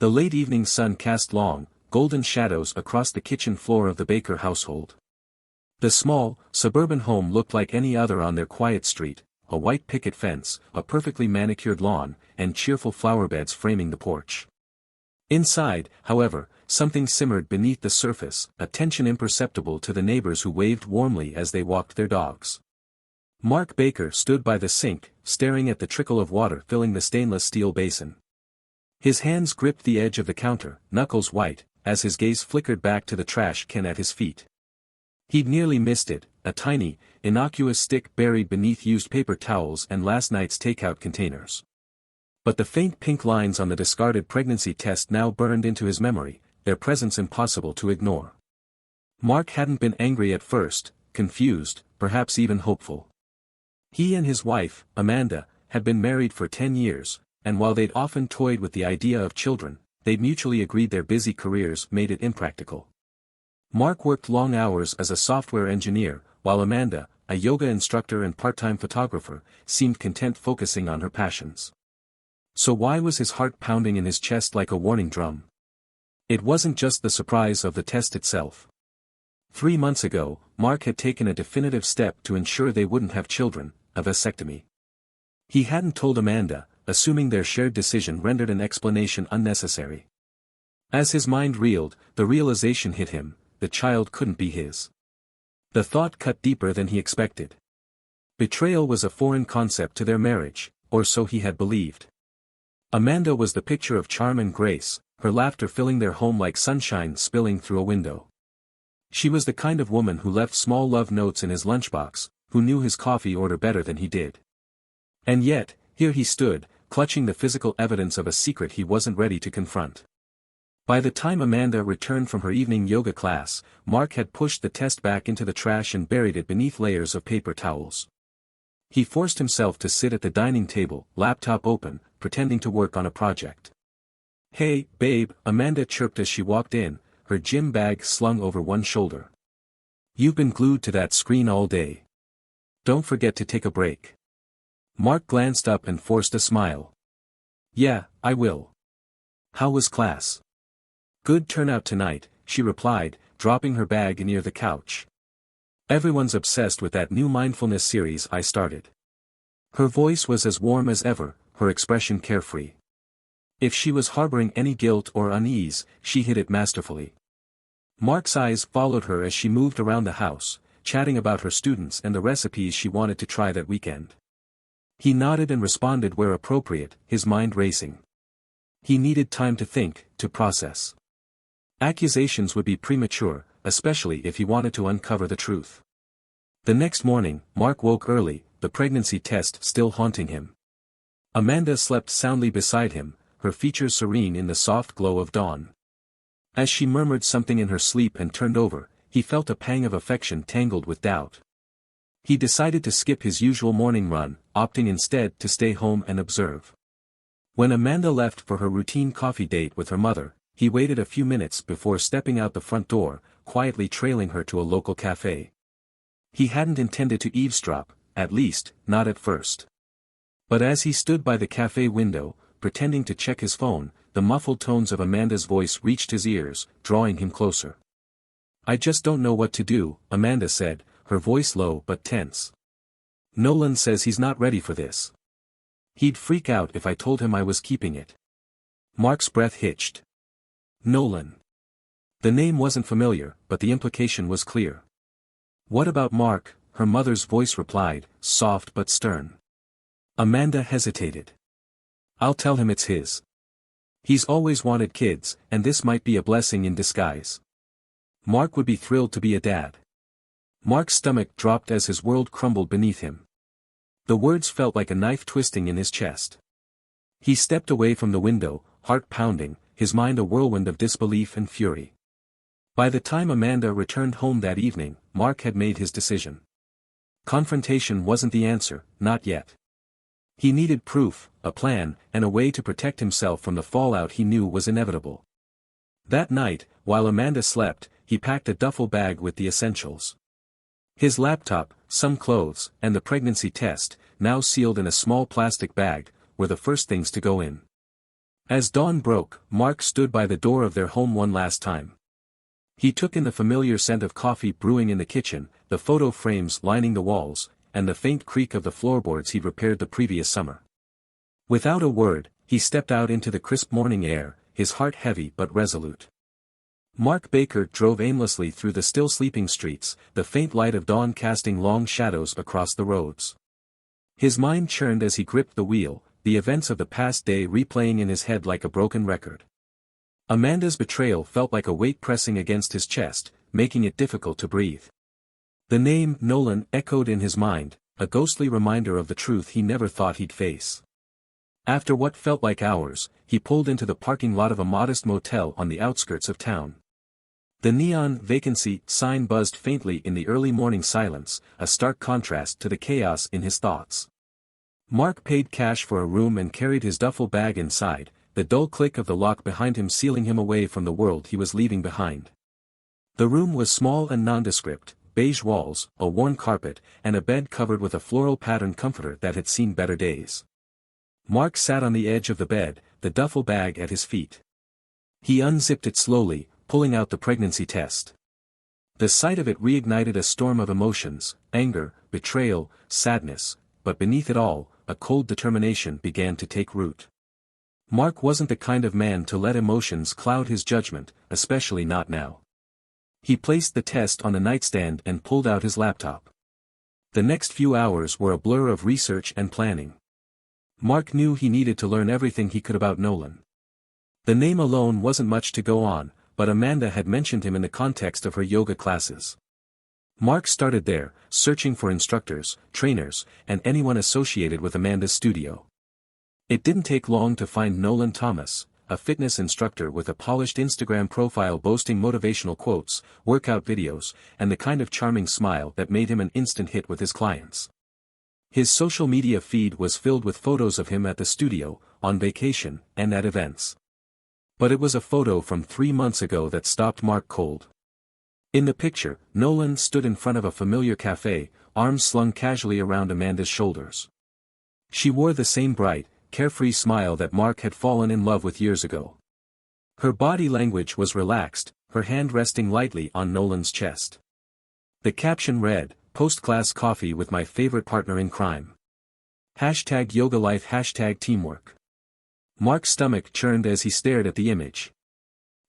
The late evening sun cast long, golden shadows across the kitchen floor of the Baker household. The small, suburban home looked like any other on their quiet street, a white picket fence, a perfectly manicured lawn, and cheerful flowerbeds framing the porch. Inside, however, something simmered beneath the surface, a tension imperceptible to the neighbors who waved warmly as they walked their dogs. Mark Baker stood by the sink, staring at the trickle of water filling the stainless steel basin. His hands gripped the edge of the counter, knuckles white, as his gaze flickered back to the trash can at his feet. He'd nearly missed it, a tiny, innocuous stick buried beneath used paper towels and last night's takeout containers. But the faint pink lines on the discarded pregnancy test now burned into his memory, their presence impossible to ignore. Mark hadn't been angry at first, confused, perhaps even hopeful. He and his wife, Amanda, had been married for 10 years, and while they'd often toyed with the idea of children, they'd mutually agreed their busy careers made it impractical. Mark worked long hours as a software engineer, while Amanda, a yoga instructor and part-time photographer, seemed content focusing on her passions. So why was his heart pounding in his chest like a warning drum? It wasn't just the surprise of the test itself. 3 months ago, Mark had taken a definitive step to ensure they wouldn't have children, a vasectomy. He hadn't told Amanda, assuming their shared decision rendered an explanation unnecessary. As his mind reeled, the realization hit him, the child couldn't be his. The thought cut deeper than he expected. Betrayal was a foreign concept to their marriage, or so he had believed. Amanda was the picture of charm and grace, her laughter filling their home like sunshine spilling through a window. She was the kind of woman who left small love notes in his lunchbox, who knew his coffee order better than he did. And yet, here he stood, clutching the physical evidence of a secret he wasn't ready to confront. By the time Amanda returned from her evening yoga class, Mark had pushed the test back into the trash and buried it beneath layers of paper towels. He forced himself to sit at the dining table, laptop open, pretending to work on a project. "Hey, babe," Amanda chirped as she walked in, her gym bag slung over one shoulder. "You've been glued to that screen all day. Don't forget to take a break." Mark glanced up and forced a smile. "Yeah, I will. How was class?" "Good turnout tonight," she replied, dropping her bag near the couch. "Everyone's obsessed with that new mindfulness series I started." Her voice was as warm as ever, her expression carefree. If she was harboring any guilt or unease, she hid it masterfully. Mark's eyes followed her as she moved around the house, chatting about her students and the recipes she wanted to try that weekend. He nodded and responded where appropriate, his mind racing. He needed time to think, to process. Accusations would be premature, especially if he wanted to uncover the truth. The next morning, Mark woke early, the pregnancy test still haunting him. Amanda slept soundly beside him, her features serene in the soft glow of dawn. As she murmured something in her sleep and turned over, he felt a pang of affection tangled with doubt. He decided to skip his usual morning run, opting instead to stay home and observe. When Amanda left for her routine coffee date with her mother, he waited a few minutes before stepping out the front door, quietly trailing her to a local cafe. He hadn't intended to eavesdrop, at least, not at first. But as he stood by the cafe window, pretending to check his phone, the muffled tones of Amanda's voice reached his ears, drawing him closer. "I just don't know what to do," Amanda said, her voice low but tense. "Nolan says he's not ready for this. He'd freak out if I told him I was keeping it." Mark's breath hitched. Nolan. The name wasn't familiar, but the implication was clear. "What about Mark?" her mother's voice replied, soft but stern. Amanda hesitated. "I'll tell him it's his. He's always wanted kids, and this might be a blessing in disguise. Mark would be thrilled to be a dad." Mark's stomach dropped as his world crumbled beneath him. The words felt like a knife twisting in his chest. He stepped away from the window, heart pounding, his mind a whirlwind of disbelief and fury. By the time Amanda returned home that evening, Mark had made his decision. Confrontation wasn't the answer, not yet. He needed proof, a plan, and a way to protect himself from the fallout he knew was inevitable. That night, while Amanda slept, he packed a duffel bag with the essentials. His laptop, some clothes, and the pregnancy test, now sealed in a small plastic bag, were the first things to go in. As dawn broke, Mark stood by the door of their home one last time. He took in the familiar scent of coffee brewing in the kitchen, the photo frames lining the walls, and the faint creak of the floorboards he'd repaired the previous summer. Without a word, he stepped out into the crisp morning air, his heart heavy but resolute. Mark Baker drove aimlessly through the still sleeping streets, the faint light of dawn casting long shadows across the roads. His mind churned as he gripped the wheel, the events of the past day replaying in his head like a broken record. Amanda's betrayal felt like a weight pressing against his chest, making it difficult to breathe. The name Nolan echoed in his mind, a ghostly reminder of the truth he never thought he'd face. After what felt like hours, he pulled into the parking lot of a modest motel on the outskirts of town. The neon vacancy sign buzzed faintly in the early morning silence, a stark contrast to the chaos in his thoughts. Mark paid cash for a room and carried his duffel bag inside, the dull click of the lock behind him sealing him away from the world he was leaving behind. The room was small and nondescript, beige walls, a worn carpet, and a bed covered with a floral patterned comforter that had seen better days. Mark sat on the edge of the bed, the duffel bag at his feet. He unzipped it slowly, pulling out the pregnancy test. The sight of it reignited a storm of emotions, anger, betrayal, sadness, but beneath it all, a cold determination began to take root. Mark wasn't the kind of man to let emotions cloud his judgment, especially not now. He placed the test on the nightstand and pulled out his laptop. The next few hours were a blur of research and planning. Mark knew he needed to learn everything he could about Nolan. The name alone wasn't much to go on, but Amanda had mentioned him in the context of her yoga classes. Mark started there, searching for instructors, trainers, and anyone associated with Amanda's studio. It didn't take long to find Nolan Thomas, a fitness instructor with a polished Instagram profile boasting motivational quotes, workout videos, and the kind of charming smile that made him an instant hit with his clients. His social media feed was filled with photos of him at the studio, on vacation, and at events. But it was a photo from 3 months ago that stopped Mark cold. In the picture, Nolan stood in front of a familiar cafe, arms slung casually around Amanda's shoulders. She wore the same bright, carefree smile that Mark had fallen in love with years ago. Her body language was relaxed, her hand resting lightly on Nolan's chest. The caption read, "Post-class coffee with my favorite partner in crime. #YogaLife #teamwork." Mark's stomach churned as he stared at the image.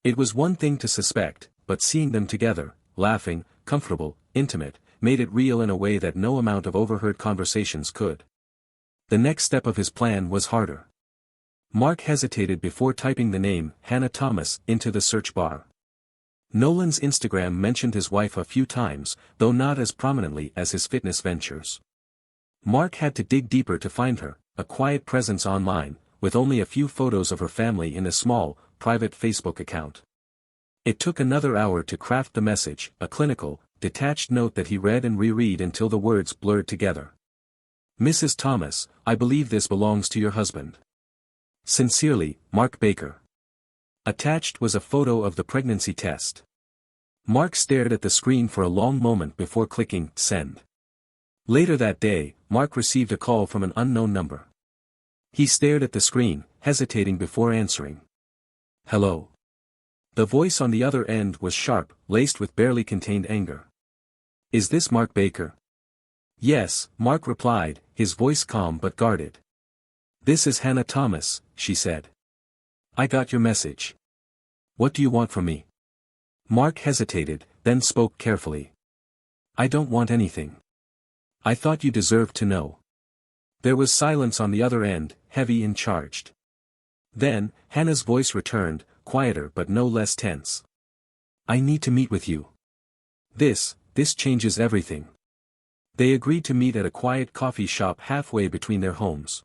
It was one thing to suspect, but seeing them together, laughing, comfortable, intimate, made it real in a way that no amount of overheard conversations could. The next step of his plan was harder. Mark hesitated before typing the name, Hannah Thomas, into the search bar. Nolan's Instagram mentioned his wife a few times, though not as prominently as his fitness ventures. Mark had to dig deeper to find her, a quiet presence online, with only a few photos of her family in a small, private Facebook account. It took another hour to craft the message, a clinical, detached note that he read and reread until the words blurred together. "Mrs. Thomas, I believe this belongs to your husband. Sincerely, Mark Baker." Attached was a photo of the pregnancy test. Mark stared at the screen for a long moment before clicking send. Later that day, Mark received a call from an unknown number. He stared at the screen, hesitating before answering. "Hello." The voice on the other end was sharp, laced with barely contained anger. "Is this Mark Baker?" "Yes," Mark replied, his voice calm but guarded. "This is Hannah Thomas," she said. "I got your message. What do you want from me?" Mark hesitated, then spoke carefully. "I don't want anything. I thought you deserved to know." There was silence on the other end, heavy and charged. Then, Hannah's voice returned, quieter but no less tense. "I need to meet with you. This changes everything." They agreed to meet at a quiet coffee shop halfway between their homes.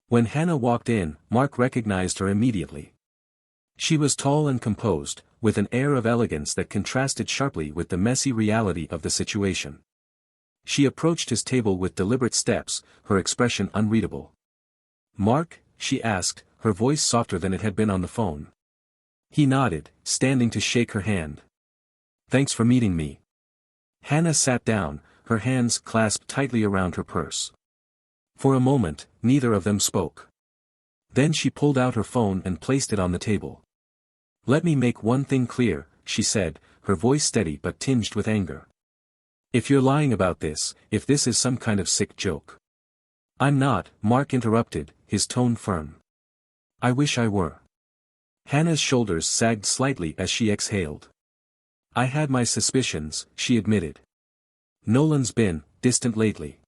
When Hannah walked in, Mark recognized her immediately. She was tall and composed, with an air of elegance that contrasted sharply with the messy reality of the situation. She approached his table with deliberate steps, her expression unreadable. "Mark?" she asked, her voice softer than it had been on the phone. He nodded, standing to shake her hand. "Thanks for meeting me." Hannah sat down, her hands clasped tightly around her purse. For a moment, neither of them spoke. Then she pulled out her phone and placed it on the table. "Let me make one thing clear," she said, her voice steady but tinged with anger. "If you're lying about this, if this is some kind of sick joke." "I'm not," Mark interrupted, his tone firm. "I wish I were." Hannah's shoulders sagged slightly as she exhaled. "I had my suspicions," she admitted. "Nolan's been distant lately.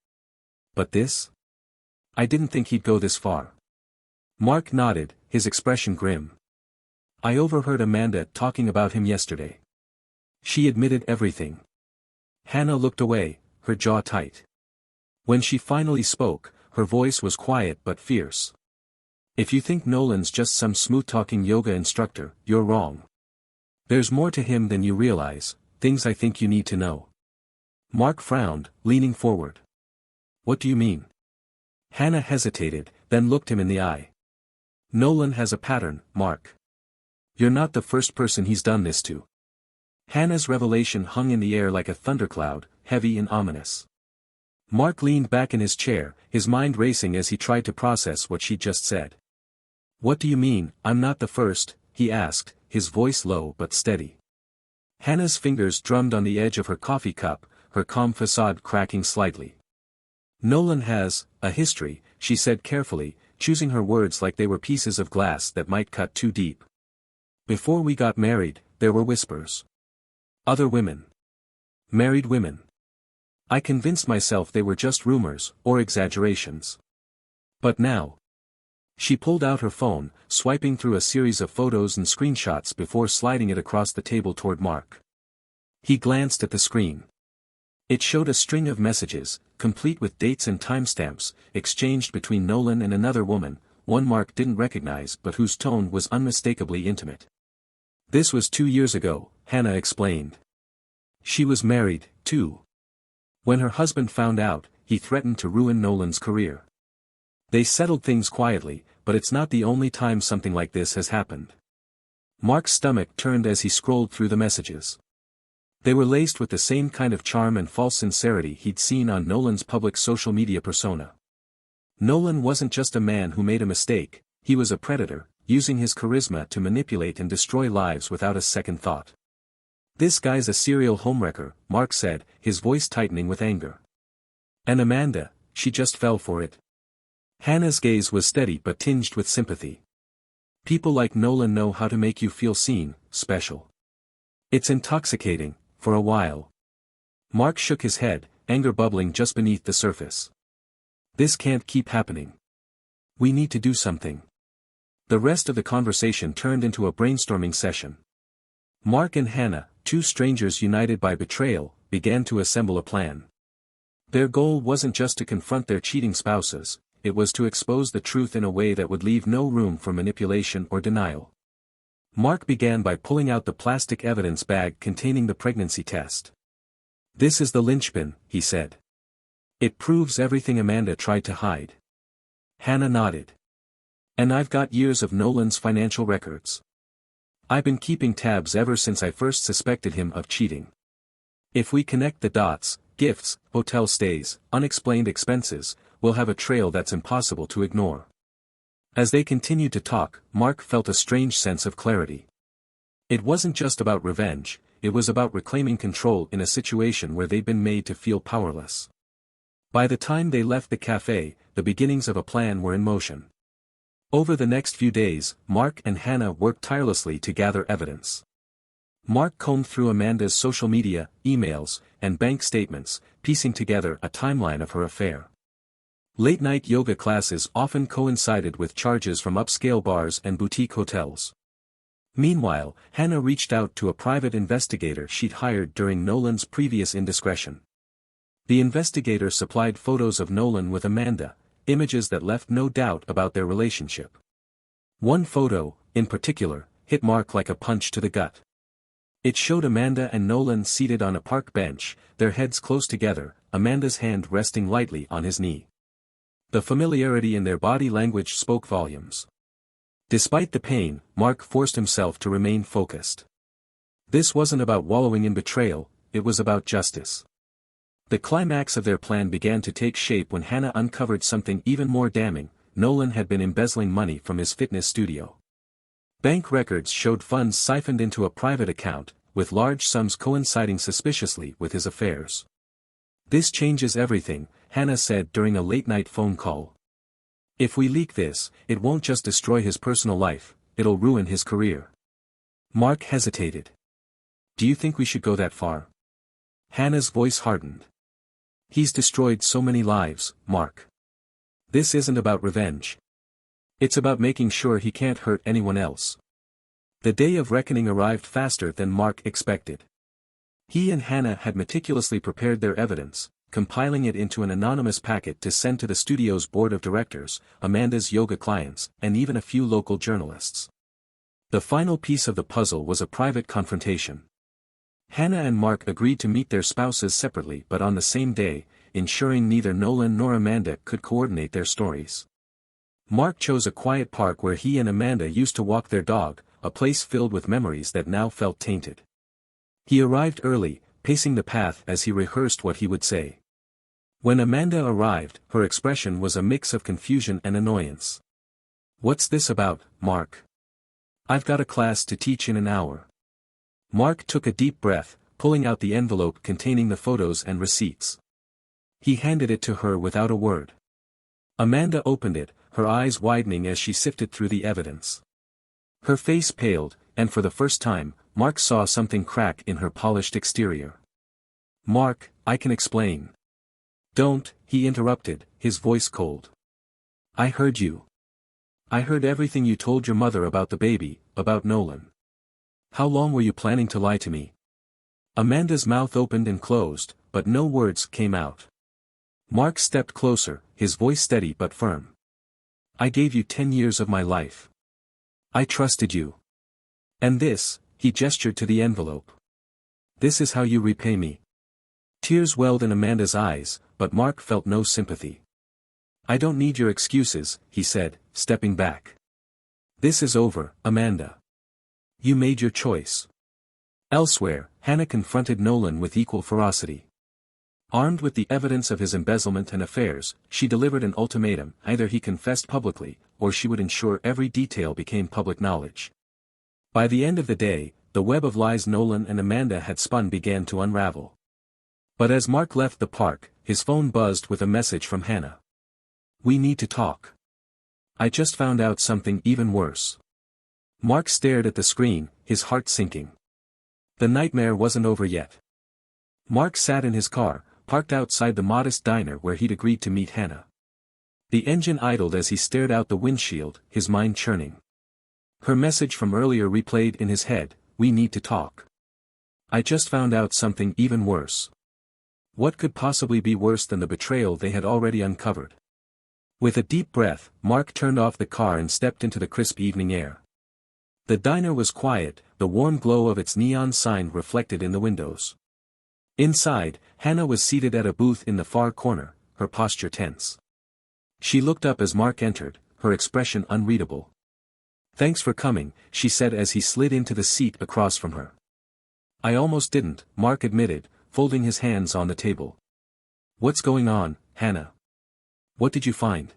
But this? I didn't think he'd go this far." Mark nodded, his expression grim. "I overheard Amanda talking about him yesterday. She admitted everything." Hannah looked away, her jaw tight. When she finally spoke, her voice was quiet but fierce. "If you think Nolan's just some smooth-talking yoga instructor, you're wrong. There's more to him than you realize, things I think you need to know." Mark frowned, leaning forward. "What do you mean?" Hannah hesitated, then looked him in the eye. "Nolan has a pattern, Mark. You're not the first person he's done this to." Hannah's revelation hung in the air like a thundercloud, heavy and ominous. Mark leaned back in his chair, his mind racing as he tried to process what she'd just said. "What do you mean, I'm not the first?" he asked, his voice low but steady. Hannah's fingers drummed on the edge of her coffee cup, her calm facade cracking slightly. "Nolan has a history," she said carefully, choosing her words like they were pieces of glass that might cut too deep. "Before we got married, there were whispers. Other women. Married women. I convinced myself they were just rumors, or exaggerations. But now." She pulled out her phone, swiping through a series of photos and screenshots before sliding it across the table toward Mark. He glanced at the screen. It showed a string of messages, complete with dates and timestamps, exchanged between Nolan and another woman, one Mark didn't recognize but whose tone was unmistakably intimate. "This was 2 years ago," Hannah explained. "She was married, too. When her husband found out, he threatened to ruin Nolan's career. They settled things quietly, but it's not the only time something like this has happened." Mark's stomach turned as he scrolled through the messages. They were laced with the same kind of charm and false sincerity he'd seen on Nolan's public social media persona. Nolan wasn't just a man who made a mistake, he was a predator, using his charisma to manipulate and destroy lives without a second thought. "This guy's a serial homewrecker," Mark said, his voice tightening with anger. "And Amanda, she just fell for it." Hannah's gaze was steady but tinged with sympathy. "People like Nolan know how to make you feel seen, special. It's intoxicating, for a while." Mark shook his head, anger bubbling just beneath the surface. "This can't keep happening. We need to do something." The rest of the conversation turned into a brainstorming session. Mark and Hannah, two strangers united by betrayal, began to assemble a plan. Their goal wasn't just to confront their cheating spouses, it was to expose the truth in a way that would leave no room for manipulation or denial. Mark began by pulling out the plastic evidence bag containing the pregnancy test. "This is the linchpin," he said. "It proves everything Amanda tried to hide." Hannah nodded. "And I've got years of Nolan's financial records. I've been keeping tabs ever since I first suspected him of cheating. If we connect the dots, gifts, hotel stays, unexplained expenses, we'll have a trail that's impossible to ignore." As they continued to talk, Mark felt a strange sense of clarity. It wasn't just about revenge, it was about reclaiming control in a situation where they'd been made to feel powerless. By the time they left the cafe, the beginnings of a plan were in motion. Over the next few days, Mark and Hannah worked tirelessly to gather evidence. Mark combed through Amanda's social media, emails, and bank statements, piecing together a timeline of her affair. Late-night yoga classes often coincided with charges from upscale bars and boutique hotels. Meanwhile, Hannah reached out to a private investigator she'd hired during Nolan's previous indiscretion. The investigator supplied photos of Nolan with Amanda, images that left no doubt about their relationship. One photo, in particular, hit Mark like a punch to the gut. It showed Amanda and Nolan seated on a park bench, their heads close together, Amanda's hand resting lightly on his knee. The familiarity in their body language spoke volumes. Despite the pain, Mark forced himself to remain focused. This wasn't about wallowing in betrayal, it was about justice. The climax of their plan began to take shape when Hannah uncovered something even more damning. Nolan had been embezzling money from his fitness studio. Bank records showed funds siphoned into a private account, with large sums coinciding suspiciously with his affairs. "This changes everything," Hannah said during a late-night phone call. "If we leak this, it won't just destroy his personal life, it'll ruin his career." Mark hesitated. "Do you think we should go that far?" Hannah's voice hardened. "He's destroyed so many lives, Mark. This isn't about revenge. It's about making sure he can't hurt anyone else." The day of reckoning arrived faster than Mark expected. He and Hannah had meticulously prepared their evidence, compiling it into an anonymous packet to send to the studio's board of directors, Amanda's yoga clients, and even a few local journalists. The final piece of the puzzle was a private confrontation. Hannah and Mark agreed to meet their spouses separately but on the same day, ensuring neither Nolan nor Amanda could coordinate their stories. Mark chose a quiet park where he and Amanda used to walk their dog, a place filled with memories that now felt tainted. He arrived early, pacing the path as he rehearsed what he would say. When Amanda arrived, her expression was a mix of confusion and annoyance. "What's this about, Mark? I've got a class to teach in an hour." Mark took a deep breath, pulling out the envelope containing the photos and receipts. He handed it to her without a word. Amanda opened it, her eyes widening as she sifted through the evidence. Her face paled, and for the first time, Mark saw something crack in her polished exterior. "Mark, I can explain." "Don't," he interrupted, his voice cold. "I heard you. I heard everything you told your mother about the baby, about Nolan. How long were you planning to lie to me?" Amanda's mouth opened and closed, but no words came out. Mark stepped closer, his voice steady but firm. "I gave you 10 years of my life. I trusted you. And this," he gestured to the envelope. "This is how you repay me." Tears welled in Amanda's eyes, but Mark felt no sympathy. "I don't need your excuses," he said, stepping back. "This is over, Amanda. You made your choice." Elsewhere, Hannah confronted Nolan with equal ferocity. Armed with the evidence of his embezzlement and affairs, she delivered an ultimatum: either he confessed publicly, or she would ensure every detail became public knowledge. By the end of the day, the web of lies Nolan and Amanda had spun began to unravel. But as Mark left the park, his phone buzzed with a message from Hannah. "We need to talk. I just found out something even worse." Mark stared at the screen, his heart sinking. The nightmare wasn't over yet. Mark sat in his car, parked outside the modest diner where he'd agreed to meet Hannah. The engine idled as he stared out the windshield, his mind churning. Her message from earlier replayed in his head: "We need to talk. I just found out something even worse." What could possibly be worse than the betrayal they had already uncovered? With a deep breath, Mark turned off the car and stepped into the crisp evening air. The diner was quiet, the warm glow of its neon sign reflected in the windows. Inside, Hannah was seated at a booth in the far corner, her posture tense. She looked up as Mark entered, her expression unreadable. "Thanks for coming," she said as he slid into the seat across from her. "I almost didn't," Mark admitted, folding his hands on the table. "What's going on, Hannah? What did you find?"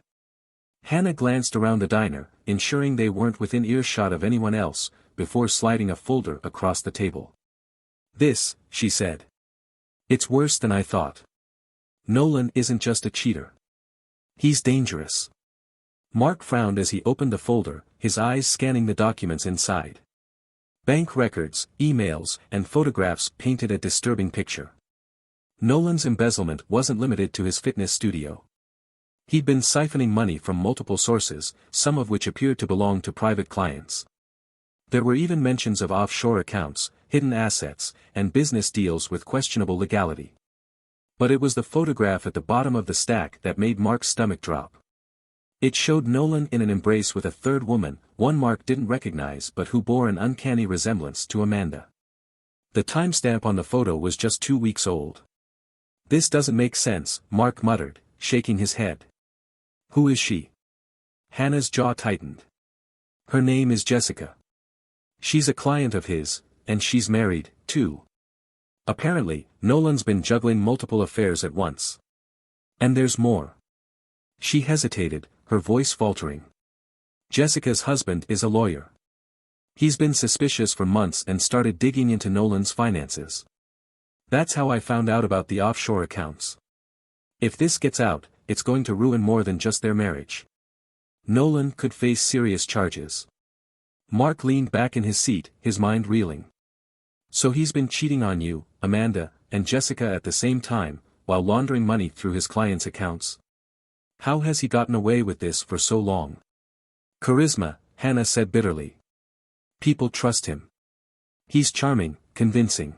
Hannah glanced around the diner, ensuring they weren't within earshot of anyone else, before sliding a folder across the table. "This," she said. "It's worse than I thought. Nolan isn't just a cheater. He's dangerous." Mark frowned as he opened the folder, his eyes scanning the documents inside. Bank records, emails, and photographs painted a disturbing picture. Nolan's embezzlement wasn't limited to his fitness studio. He'd been siphoning money from multiple sources, some of which appeared to belong to private clients. There were even mentions of offshore accounts, hidden assets, and business deals with questionable legality. But it was the photograph at the bottom of the stack that made Mark's stomach drop. It showed Nolan in an embrace with a third woman, one Mark didn't recognize but who bore an uncanny resemblance to Amanda. The timestamp on the photo was just 2 weeks old. "This doesn't make sense," Mark muttered, shaking his head. "Who is she?" Hannah's jaw tightened. "Her name is Jessica. She's a client of his, and she's married, too. Apparently, Nolan's been juggling multiple affairs at once. And there's more." She hesitated, her voice faltering. Jessica's husband is a lawyer. He's been suspicious for months and started digging into Nolan's finances. That's how I found out about the offshore accounts. If this gets out, it's going to ruin more than just their marriage. Nolan could face serious charges. Mark leaned back in his seat, his mind reeling. So he's been cheating on you, Amanda, and Jessica at the same time, while laundering money through his clients' accounts? How has he gotten away with this for so long? Charisma, Hannah said bitterly. People trust him. He's charming, convincing.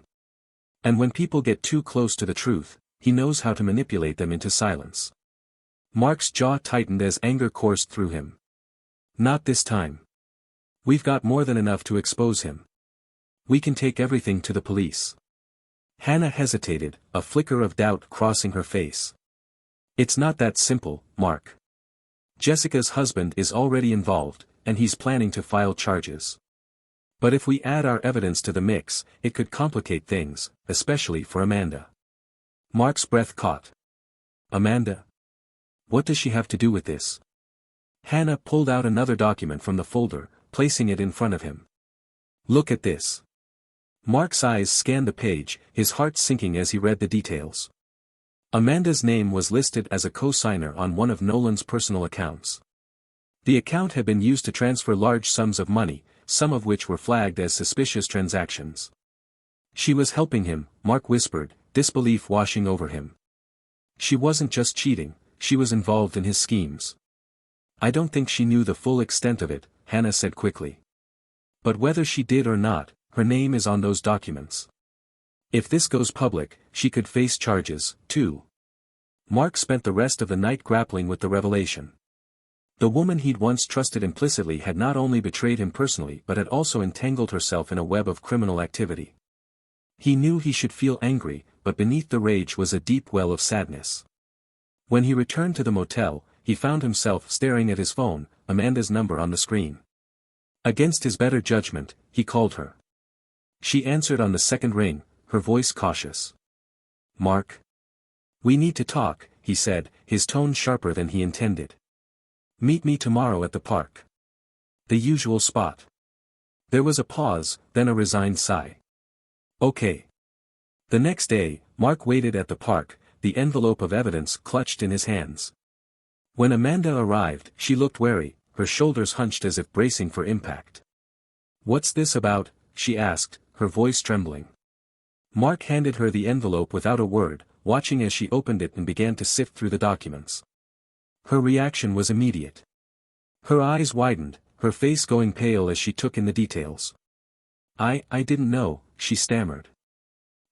And when people get too close to the truth, he knows how to manipulate them into silence. Mark's jaw tightened as anger coursed through him. Not this time. We've got more than enough to expose him. We can take everything to the police. Hannah hesitated, a flicker of doubt crossing her face. It's not that simple, Mark. Jessica's husband is already involved, and he's planning to file charges. But if we add our evidence to the mix, it could complicate things, especially for Amanda. Mark's breath caught. Amanda? What does she have to do with this? Hannah pulled out another document from the folder, placing it in front of him. Look at this. Mark's eyes scanned the page, his heart sinking as he read the details. Amanda's name was listed as a co-signer on one of Nolan's personal accounts. The account had been used to transfer large sums of money, some of which were flagged as suspicious transactions. She was helping him, Mark whispered, disbelief washing over him. She wasn't just cheating, she was involved in his schemes. I don't think she knew the full extent of it, Hannah said quickly. But whether she did or not, her name is on those documents. If this goes public, she could face charges, too. Mark spent the rest of the night grappling with the revelation. The woman he'd once trusted implicitly had not only betrayed him personally but had also entangled herself in a web of criminal activity. He knew he should feel angry, but beneath the rage was a deep well of sadness. When he returned to the motel, he found himself staring at his phone, Amanda's number on the screen. Against his better judgment, he called her. She answered on the second ring, her voice cautious. Mark? We need to talk, he said, his tone sharper than he intended. Meet me tomorrow at the park. The usual spot. There was a pause, then a resigned sigh. Okay. The next day, Mark waited at the park, the envelope of evidence clutched in his hands. When Amanda arrived, she looked wary, her shoulders hunched as if bracing for impact. What's this about? She asked, her voice trembling. Mark handed her the envelope without a word, watching as she opened it and began to sift through the documents. Her reaction was immediate. Her eyes widened, her face going pale as she took in the details. I didn't know, she stammered.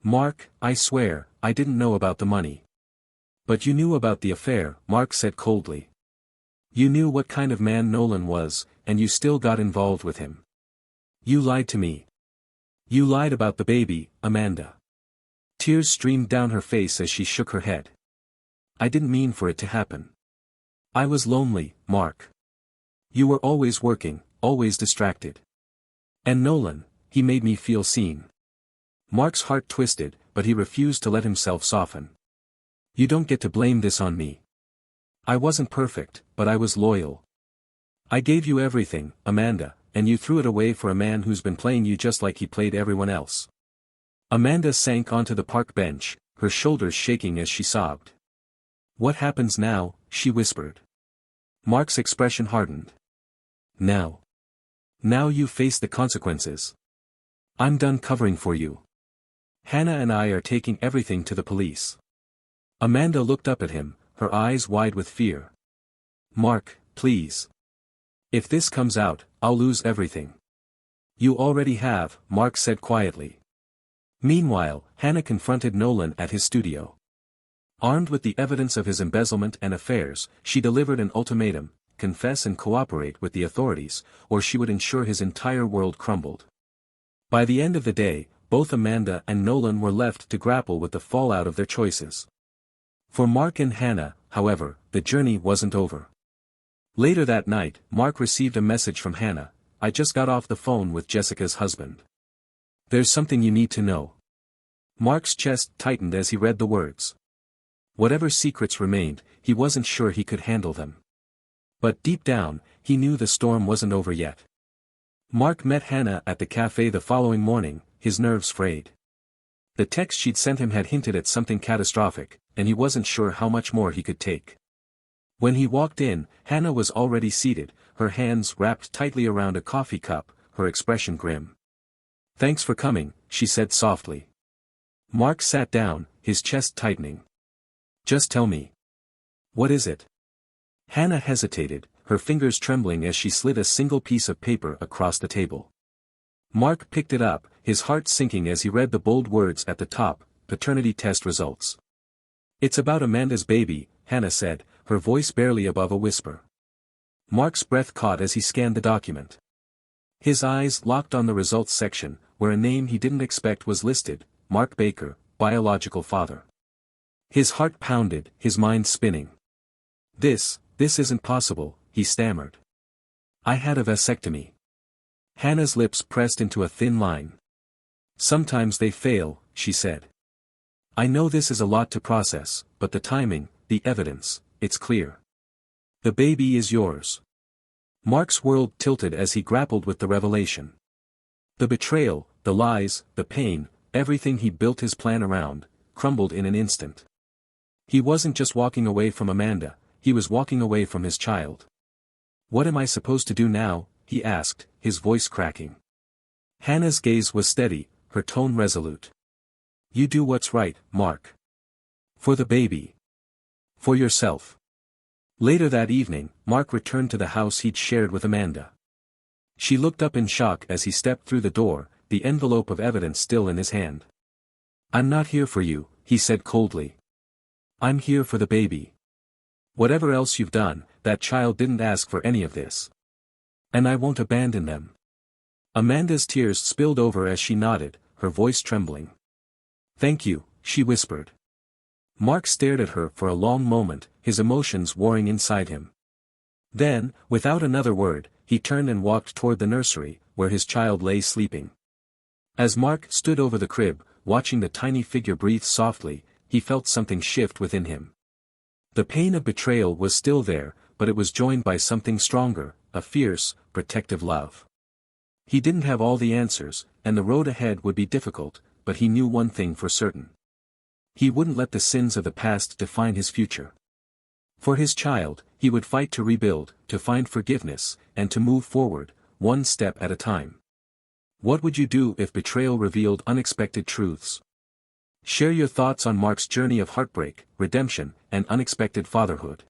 Mark, I swear, I didn't know about the money. But you knew about the affair, Mark said coldly. You knew what kind of man Nolan was, and you still got involved with him. You lied to me. You lied about the baby, Amanda. Tears streamed down her face as she shook her head. I didn't mean for it to happen. I was lonely, Mark. You were always working, always distracted. And Nolan, he made me feel seen. Mark's heart twisted, but he refused to let himself soften. You don't get to blame this on me. I wasn't perfect, but I was loyal. I gave you everything, Amanda, and you threw it away for a man who's been playing you just like he played everyone else. Amanda sank onto the park bench, her shoulders shaking as she sobbed. What happens now? She whispered. Mark's expression hardened. Now. Now you face the consequences. I'm done covering for you. Hannah and I are taking everything to the police. Amanda looked up at him, her eyes wide with fear. Mark, please. If this comes out, I'll lose everything. You already have, Mark said quietly. Meanwhile, Hannah confronted Nolan at his studio. Armed with the evidence of his embezzlement and affairs, she delivered an ultimatum: confess and cooperate with the authorities, or she would ensure his entire world crumbled. By the end of the day, both Amanda and Nolan were left to grapple with the fallout of their choices. For Mark and Hannah, however, the journey wasn't over. Later that night, Mark received a message from Hannah. I just got off the phone with Jessica's husband. There's something you need to know. Mark's chest tightened as he read the words. Whatever secrets remained, he wasn't sure he could handle them. But deep down, he knew the storm wasn't over yet. Mark met Hannah at the cafe the following morning, his nerves frayed. The text she'd sent him had hinted at something catastrophic, and he wasn't sure how much more he could take. When he walked in, Hannah was already seated, her hands wrapped tightly around a coffee cup, her expression grim. "Thanks for coming," she said softly. Mark sat down, his chest tightening. "Just tell me. What is it?" Hannah hesitated, her fingers trembling as she slid a single piece of paper across the table. Mark picked it up, his heart sinking as he read the bold words at the top, paternity test results. "It's about Amanda's baby," Hannah said, her voice barely above a whisper. Mark's breath caught as he scanned the document. His eyes locked on the results section, where a name he didn't expect was listed, Mark Baker, biological father. His heart pounded, his mind spinning. This isn't possible," he stammered. "I had a vasectomy." Hannah's lips pressed into a thin line. "Sometimes they fail," she said. "I know this is a lot to process, but the timing, the evidence, it's clear. The baby is yours." Mark's world tilted as he grappled with the revelation. The betrayal, the lies, the pain, everything he built his plan around, crumbled in an instant. He wasn't just walking away from Amanda, he was walking away from his child. "What am I supposed to do now?" he asked, his voice cracking. Hannah's gaze was steady, her tone resolute. "You do what's right, Mark. For the baby. For yourself." Later that evening, Mark returned to the house he'd shared with Amanda. She looked up in shock as he stepped through the door, the envelope of evidence still in his hand. "I'm not here for you," he said coldly. "I'm here for the baby. Whatever else you've done, that child didn't ask for any of this. And I won't abandon them." Amanda's tears spilled over as she nodded, her voice trembling. "Thank you," she whispered. Mark stared at her for a long moment, his emotions warring inside him. Then, without another word, he turned and walked toward the nursery, where his child lay sleeping. As Mark stood over the crib, watching the tiny figure breathe softly, he felt something shift within him. The pain of betrayal was still there, but it was joined by something stronger, a fierce, protective love. He didn't have all the answers, and the road ahead would be difficult, but he knew one thing for certain. He wouldn't let the sins of the past define his future. For his child, he would fight to rebuild, to find forgiveness, and to move forward, one step at a time. What would you do if betrayal revealed unexpected truths? Share your thoughts on Mark's journey of heartbreak, redemption, and unexpected fatherhood.